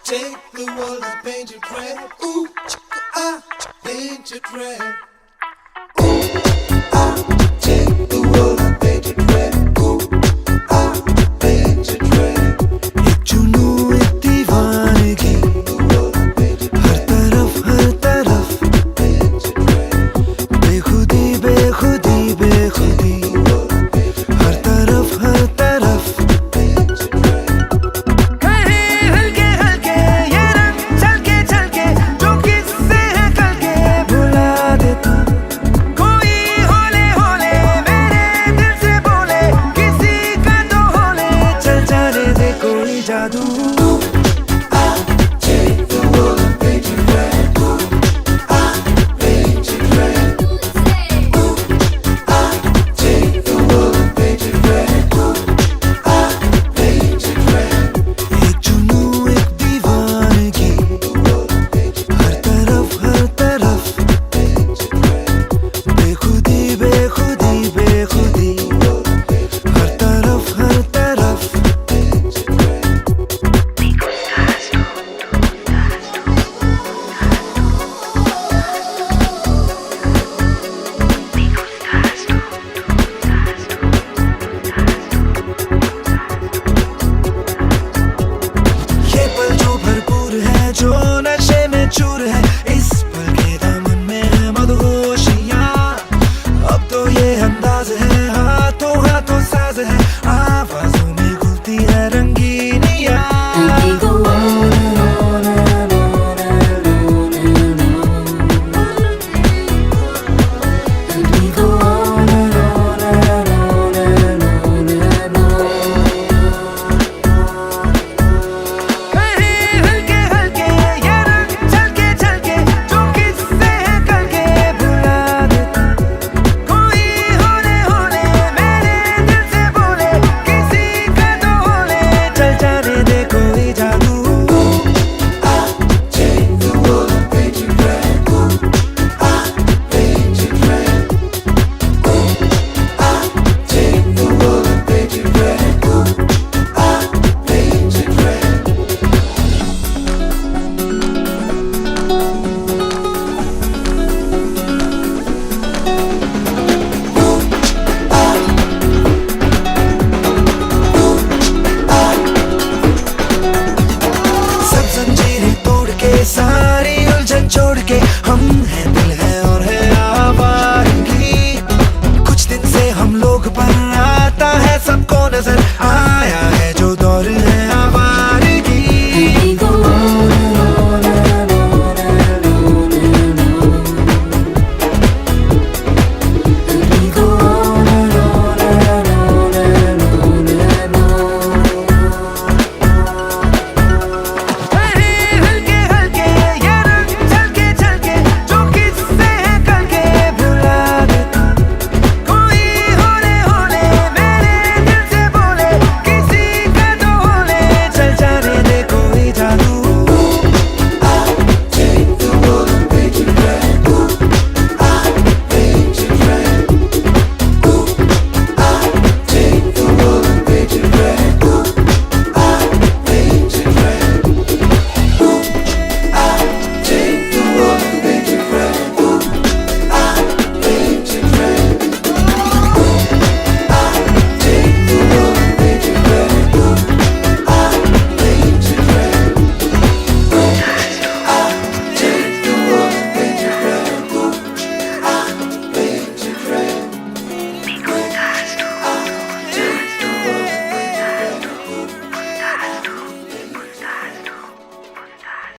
Take the world and paint it red. Ooh, I paint it red. Ooh, I take the world and paint it red. Ooh, I paint it red. एक जुनू एक दीवानगी हर तरफ बेखुदी बेखुदी बेखुदी हर तरफ जादू जो नशे में चूर है इस पल के दामन में है मदहोशियां अब तो ये अंदाज है हाथों हाथों साज है आवाजों में घुलती है रंगीनियां